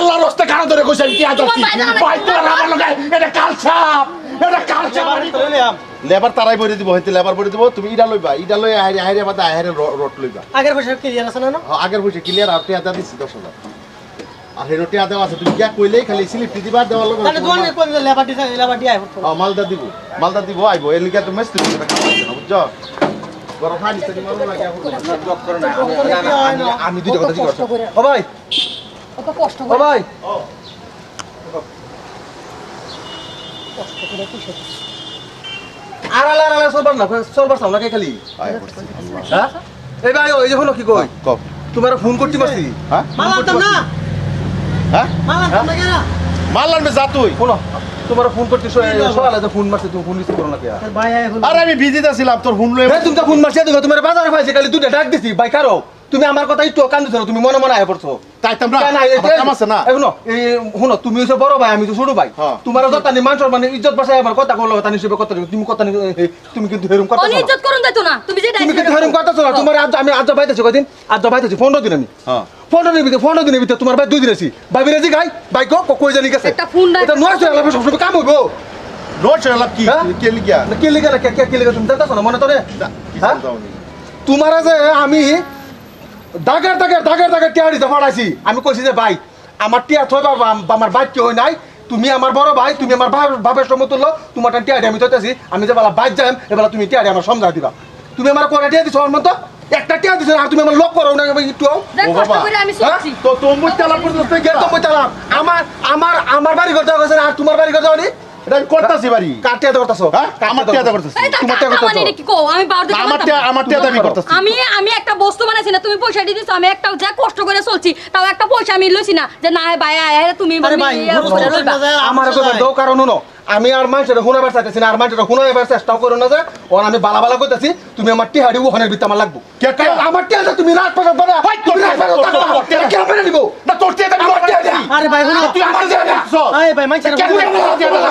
আল্লাহর রাস্তা কারো ধরে কইছেন কি আদর্শি ভাই তোর আমার লগে এটা কালছাপ লেবার তারাই বইরে দিব হইতে লেবার বইরে দিব তুমি ইডা লইবা ইডা লই আইরে বাদা আইরে রট লইবা আগের পয়সা ক্লিয়ার আছে না আগের পয়সা ক্লিয়ার আর টিয়া দিছি 10,000 আর হেরো টিয়া দেওয়া আছে তুমি কি কইলেই খালি স্লিপ দিবা দেওয়া লাগবে তাহলে দোকানে কোন লেবার দি আইবো মালদা দিব আইবো এর লিগা তো মেস্ত্রি করে কাজ আছে না বুঝছো বড় ফানি থেকে মারো লাগে ব্লক করে না আমি দুইটা কথা জিজ্ঞাসা ও ভাই কত কষ্ট ও ভাই কষ্ট করে কিসে আরালা সলবার সামনে খালি হ্যাঁ এই ভাই ওই যে হলো কি কই কও তোমার ফোন করতে পারছি হ্যাঁ মালাম না হ্যাঁ মালাম না কেন মারলাম যা তুই শোনো তোমার ফোন করতে সকালে তো ফোন মারছে তুমি ফোন রিসিভ করো না কে ভাই আই হলো আরে আমি বিজিতে ছিলাম তোর ফোন লই তুমি তো ফোন মারছে দেখো তোমার বাজারে পাইছে খালি দুইটা ডাক দিছি ভাই কারো তুমি আমার কথা একটু কান দিছো তুমি মনে মনে আয় পড়ছো তাই তোমরা কাম আছে না এগুলো এই শুনো তুমি হইছো বড় ভাই আমি তো ছোট ভাই তোমার যত নি মানুষ মানে ইজ্জত বাসায় আমার কথা কইলো তানি হিসেবে কথা তুমি কথা তুমি কিন্তু হেরুম কথা অনি ইজ্জত করুন দাইতো না তুমি যে তুমি কিন্তু হেরুম কথা শোনা তোমার আজ আমি আজ বাইতেছি কয়দিন আজ বাইতেছি 15 দিন আমি হ্যাঁ 15 দিনের ভিতরে তোমার ভাই 2 দিন আছি ভাই বিরাজি গাই ভাই কই জানি গেছে একটা ফোন দাও এটা নয় চলে সব সব কাম হইবো নোট লাভ কি কে লিগা কে লিগা তুমি জানতাছ না মনে তো রে হ্যাঁ তোমার যে আমি দাগের টিয়াড়ি ফাড়াইছি আমি কইছি যে ভাই আমার টিয়া থইবা আমার বাইক কি হই নাই তুমি আমার বড় ভাই তুমি আমার বাপের সমতুল্য তোমার টিয়াড়ি আমি থইতাছি আমি যে বেলা বাইক যাম এবেলা তুমি টিয়াড়ি আমার সমঝা দিবা তুমি আমার কোন টিয়া দিছো আমার মতো একটা টিয়া দিছো আর তুমি আমার লক করো না একটু ও বাবা আমি সরছি তো তুমি চালা পর্যন্ত গেল তুমি চালা আমার বাড়ি করতে গেছে আর তোমার বাড়ি করতে হলি এটা আমি করতাছি বাড়ি কাটিয়া করতেছো হ্যাঁ আমার টিয়া করতেছি তোমার টিয়া করতেছো মানে কি কো আমি বাড়ি আমার টিয়া দাবি করতেছি আমি একটা বস্তু বানাইছি না তুমি পয়সা দিছো আমি একটা যা কষ্ট করে চলছি তাও একটা পয়সা আমি লইছি না যে না ভাই আয় তুমি আমার কথা দাও কারণ হলো আমি আর মানুষের হুনাবার চাইতেছি না আর মানুষের হুনাবার চেষ্টাও করো না যে ওর আমি বালা করতেছি তুমি আমার টিহাড়ি ওখানের ভিতরে আমার লাগবো আমার টিহাড়ি তুমি রাত পাশা বলে তুমি রাত পাশা কেন পেরে দিব না তোর টিহাড়ি আমি আমার টিহাড়ি আরে ভাই হুনো তুই আমার টিহাড়ি দেখছো আরে ভাই মাইছের কেন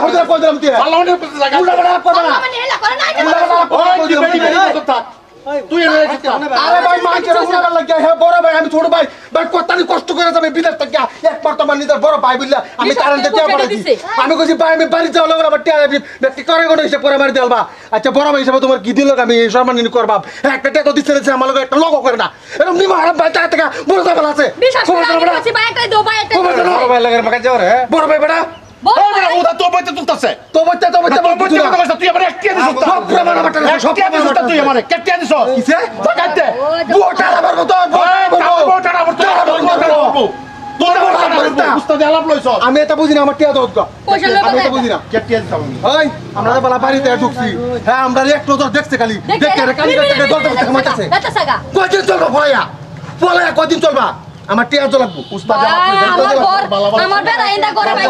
হইতে কই দিলাম টিহাড়ি আল্লাহর উপরে লাগা উল্টা করবা না মানে হেলা করে না তুই আরে ভাই মাইকের হুনাবার লাগিয়া হে বড় ভাই আমি ছোট ভাই ভাই কতটা কষ্ট করে যাবে বিদেশ থেকে একবার তোমার নিজের বড় ভাই বললা আমি কারেন্টে টিয়া পড়াইছি আমি কইছি ভাই আমি বাড়ি যাও লাগা আমার টিয়া ব্যক্তি করে কোন হিসাব করে মারি দেলবা আচ্ছা বড় ভাই হিসাবে তোমার কি দিল আমি সম্মানিত করবা একটা টিয়া তো দিছে আমার লগে একটা লোক করে না এরকম নিমা হারাম ভাই টাকা বড় দাম আছে বিশ্বাস করে আমি বলছি ভাই একটা দাও ভাই একটা বড় ভাই লাগে মাকা যাও রে বড় ভাই বেটা ওটা তোর বইতে তুলতাছে তো বইতে তুই আমার এক টিয়া দিছিস সব প্রমাণ আমার সব টিয়া দিছিস তুই আমারে কে টিয়া দিছিস কিসে টাকাতে বুটা আমার মত বুটা আমি এটা বুঝি না আমার টিয়া দত আমি এটা বুঝি না কে টিয়া দিছিস ওই আমরা তো বালা বাড়িতে ঢুকছি হ্যাঁ আমরা এক নজর দেখছে খালি দেখে কালি কাটে দলতে ঘুমাইতেছে কয়দিন চলবা ভয়া বলে কয়দিন চলবা আমার টিয়া তো লাগবো উস্তাদ আমার বেড়া এন্ডা করে ভাই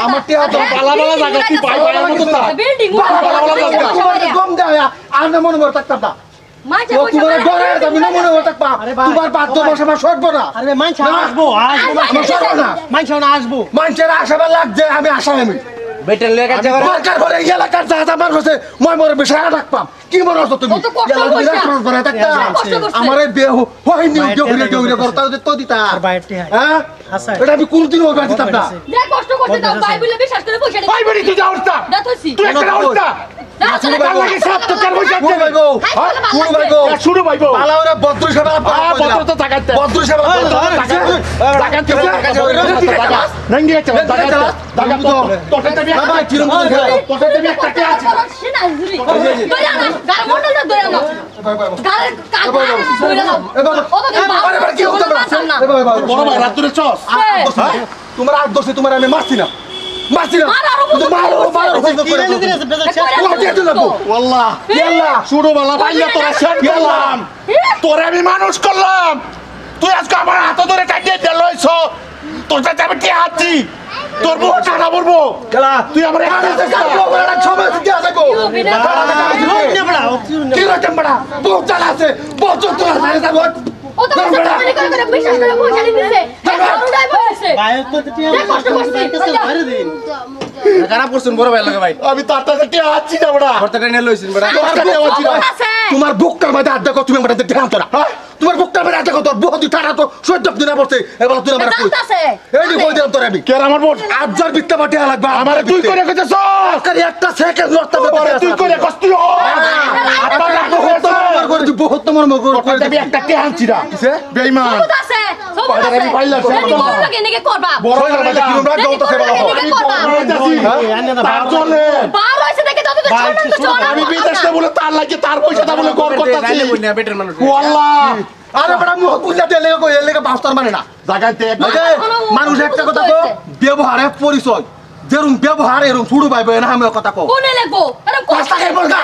আমার টিয়া তো বালা জায়গা কি পাই বিল্ডিং গম দেয়া আর না মনে করে থাকতাম না মাইছে ও তোমার ঘরে আমি না মনে করে থাকবা তোমার বাধ্য বসে আমার সরব না আরে মাইছে আসবো আমার সরব না মাইছে না আসবো মানুষের আশাবার লাগছে আমি আসামি বেটার লেগে যাবে সরকার বলে এলাকার যা যা মানুষ আছে মই মরে বিষয় রাখবাম কি মনে আছো তুমি আমার বিয়ে হয়নি গৌরে করতে তো দিতা হ্যাঁ এটা আমি কোনদিন ওই বাড়ি দিতাম না যে কষ্ট করতে দাও ভাই বলে বিশ্বাস করে পয়সা দে ভাই বলি তুই যা উঠতা দাতছি তুই একটা উঠতা শুরু ভাইগো সব তো কার বসে আছে শুরু ভাইগো শুরু ভাইগো পালাওরে বদ্র সেবা বদ্র তো টাকাতে বদ্র সেবা টাকাতে নঙ্গি আছে টাকা তো তোতে তুমি বাবা কিরম করে তোতে তুমি একটা কে আছে সেনা জুরি দয়া না গার মন্ডল না দয়া না গার কাজ দয়া না ও তো আরে বাবা কি হতো না বড় ভাই রাত ধরে চস তোমার আর দোষে তোমার আমি মারছি না ওয়াল্লাহ ইয়াল্লাহ শুরু বালা ভাইয়া তোরা শেষ করলাম তোরে আমি মানুষ করলাম তুই আজকে আমার হাত ধরে কাটিয়ে দিলইছ তোর সাথে আমি কি আছি তোর মুখ টানা পড়বো তুই আমার সময় কি আছে গো কি রকম বড়া বহুত চালা আছে বহুত তোরা জানে যাব ও তো করে বিশ্বাস করে পয়সা দিতেছে দারুড়াই বলেছে ভাই তো টিয়া কষ্ট করছিস আরে দিন খারাপ করছেন বড় ভাই লাগে ভাই আমি তার কাছে কি আছি না বড়া কত টাকা নিয়ে লইছেন বড় আছে তোমার বুকটার মধ্যে হাত দেখো তুমি আমাদের ধ্যান তোরা তোমার বুকটার মধ্যে হাত দেখো তোর বহুত ঠাড়া তো সহ্য দিনা পড়ছে এবার তুই আমার কই এই যে কই দিলাম তোর আমি কে আমার বোন আজর বিত্তা বাটে লাগবে আমার তুই করে কইতেছ আজকাল একটা সেকেন্ড নষ্ট তুই করে কষ্ট বহুত তোমার মগর করে আমি একটা কে আনছিরা কিসে বেঈমান আমি পাইলা করবা বড় লাগবে কি আমরা গাওতাছে বলো তার জন্য বার হইছে দেখে যত আমি বিদেশে বলে তার লাগে তার পয়সাটা বলে গড় করতেছি ওয়াল্লাহ আরে বড় মুখ বুঝা তেলে কই এলে বাস্তার মানে না জায়গাতে মানুষ একটা কথা কো ব্যবহারে পরিচয় যেরকম ব্যবহার এরকম ছুড়ু পাইবে না আমি কথা কো কোনে লাগবো আরে পাঁচটা খাই বলগা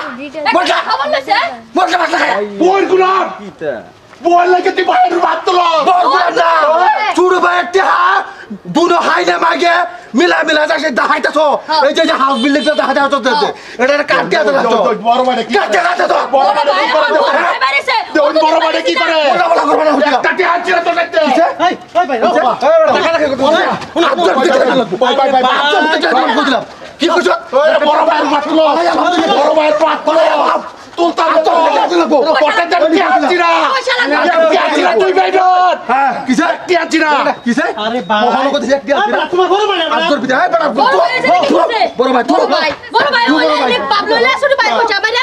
বলগা খবর লইছে বলগা পাঁচটা খাই বল গুলাম বল লাগে তুই বাইরে ভাত তোলো বলগা না ছুড়ু বাইতে হা দুনো হাইনা মাগে মিলা মিলা যাচ্ছে দেখাইতাছো এই যে হাউস বিল্ডিং টা দেখা যাচ্ছে এটা কাট দিয়া দাও বড় মানে কি কাট দিয়া দাও বড় মানে কি করে বাইরেছে বড় মানে কি করে বলা বলা করবা না একটা কে আনছিরা তো দেখতে এই ওই ভাই ও বাবা টাকা রাখে বাই বাই বাই কি কইছো বড় ভাইয়ের ভাত তোলো বড় ভাইয়ের ভাত তোলো তুলতা পটে দেব কি আনছিরা কি আনছিরা তুই বাইবত হ্যাঁ কিসে কি আনছিরা কিসে আরে বাবা মোহন কইতে এক দিয়া আরে তোমার বড় ভাই না আজর বিদা বড় বড় ভাই বড় ভাই ওই পাবলো লে শুরু ভাই কইছা বাইরে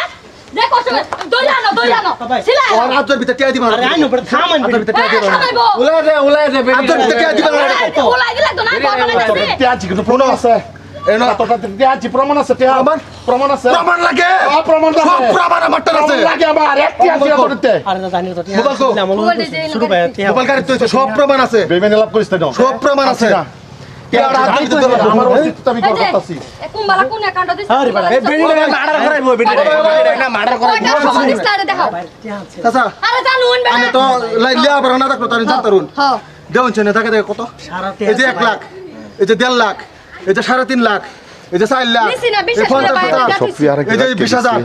দেখ কষ্ট দইরানো সিলা আর আজর বিদা টিয়া দিবা আরে আইনো বড় থামান আজর বিদা টিয়া দিবা উলাই দে আজর বিদা টিয়া দিবা ওলাই দিলা তো না করবা না কে আনছি কিন্তু প্রমাণ আছে এনো তোটা কে আনছি প্রমাণ আছে কে প্রমাণ আছে প্রমাণ লাগে প্রমাণ লাগে সব প্রমাণ আমার আছে প্রমাণ লাগে আমার এক কে আনছি তোরতে আরে না জানি তো মোবাইল কো? শুরু ভাই টিয়া মোবাইল গাড়ি তো সব প্রমাণ আছে বেমেনে লাভ করিস না সব প্রমাণ আছে কে আর হাত দিতে দেব আমার অস্তিত্ব আমি করতেছি কুম্বালা কোন অ্যাকাউন্ট দিছ আরে বাবা এই বেড়ি মার্ডার করাইবো বেড়ি না মার্ডার দেখাও চাচা আরে জানুন বে আমি তো লিয়া বড় না দেখো তার জানতারুন হ্যাঁ দেউন চেনে থাকে দেখো কত এই যে 1 লাখ এই যে 1.5 লাখ এই যে 3.5 লাখ এই যে 4 লাখ নিছি না বিশ্বাস করে বাইরে এই যে 20,000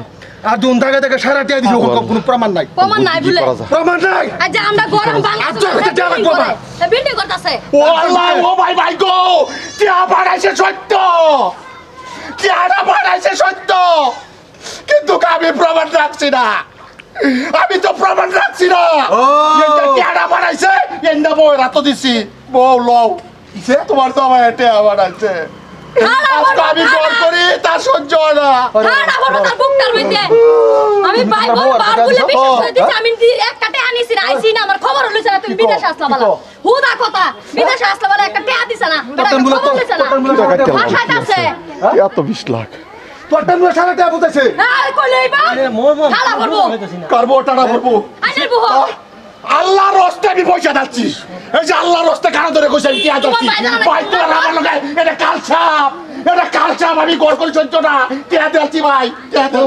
আর দুন থাকে দেখে সারা টিয়া দিছি কোনো প্রমাণ নাই প্রমাণ নাই বলে প্রমাণ নাই আজ আমরা গরম বাংলা বিল্ডিং করতেছে ও আল্লাহ ও ভাই ভাই গো টিয়া বাড়াইছে সত্য টিয়াটা বাড়াইছে সত্য কিন্তু আমি প্রমাণ রাখছি না আমি তো প্রমাণ রাখছি না এটা টিয়াটা বাড়াইছে এন্ডা বই রাত দিছি বউ লও কিসে তোমার তো আমার টিয়া বাড়াইছে আজকে আমি গড় করি তা সহ্য হয় না না বড় তার বুকটার মধ্যে আমি ভাই বার বলে বিশ্বাস করে দিছি আমি এক কাটে আনিছি না আইছি না আমার খবর হইছে না তুমি বিদেশ আসলা বলা হুদা কথা বিদেশ আসলা বলা একটা টিয়া দিছ না ভাষায় আছে এত 20 লাখ তোরটা নিয়ে সারা টিয়া বুঝাইছে হ্যাঁ কইলেইবা মোর খালা করব কারবো টাকা ভরবো আইনের বুহ আল্লাহর রাস্তে আমি পয়সা যাচ্ছি এই যে আল্লাহর রাস্তে কানা ধরে কইছি আমি কি যাচ্ছি ভাই তোর আমার লগে এটা কালসাপ আমি গড় করে সহ্য না কে যাচ্ছি ভাই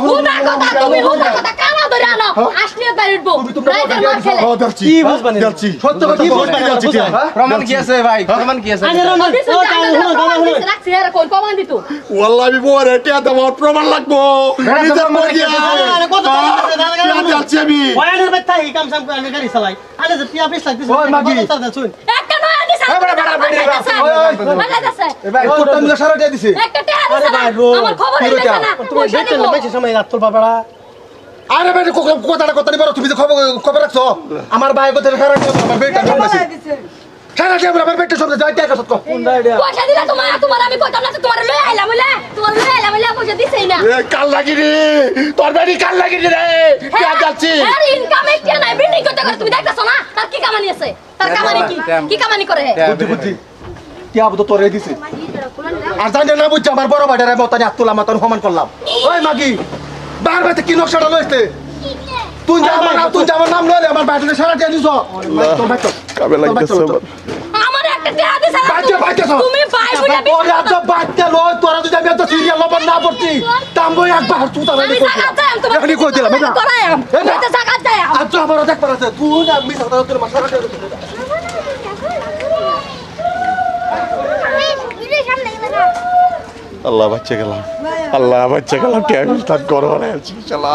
হুদা কথা তুমি হুদা কথা কানা ধরে আনো আসলে বাইরবো রাইজার মার খেলে যাচ্ছি কি বুঝবানি যাচ্ছি সত্য কথা কি বলতে বুঝবানি যাচ্ছি প্রমাণ কি আছে ভাই প্রমাণ কি আছে আরে রন ও তাই হুনো রাখছি এর কোন কমান দিত ওয়াল্লাহ আমি বড় এটা দেওয়ার প্রমাণ লাগবো নিজের মরিয়া আরে কত যাচ্ছি আমি ওয়ানের বেতা এই কাম সাম করে গাড়ি চালাই আরে যে টিয়া পিস লাগতেছে ওই মাগি। শুন একটা নয়া দিছ ভালো আছে ভাই তোরটা নিয়ে সারা টিয়া দিছে একটা টিয়া আরে ভাই দিছ রো আমার খবর হইছে না তুমি বেচে না বেচে সময় রাত তোর বাবারা আরে ভাই কথা নিবার তুমি তো খবর রাখছো আমার ভাই কথা সারা টিয়া আমার বেটা দিছে সারা টিয়া আমার বেটা সব যাই টিয়া কত পয়সা দিলা তোমার আমি কইতাম না তোমার লই আইলাম বলে তোমার লই আইলাম বলে পয়সা দিছেই না এ কাল লাগি রে তোর বাড়ি কাল লাগি রে কে যাচ্ছি আরে ইনকাম একটা নাই বিল্ডিং করতে করে তুমি দেখতাছ না তার কি কামানি আছে তার কামানি কি কামানি করে বুদ্ধি টিয়া বুদ্ধ তোরে দিছে আর জানি না বুঝছি আমার বড় ভাইটারে মতানি আত্তুলা মাতান সমান করলাম ওই মাগি বার বাইতে কি নকশাটা লইতে তুই আমার নাম লইলে আমার বাইটারে সারা টিয়া দিছ তোর বাইতো কাবে লাগতেছে আমার একটা টিয়া দিছ বাইতে তুমি ভাই বলে ওরে আজ বাইতে লই তোরা যদি আমি একটা সিরিয়াল লবণ না পড়ছি তামবো একবার তুই তাহলে আমি জায়গা যাই তোমার এখনি কই দিলাম এটা করায়াম এটা জায়গা যাই আজ আমার দেখ পারাছে তুই না মিস কথা তোর মাসারা টিয়া দিছ আল্লাহ বাচ্চা গেলাম টিয়া বিল তার গড় বানাই আছি শালা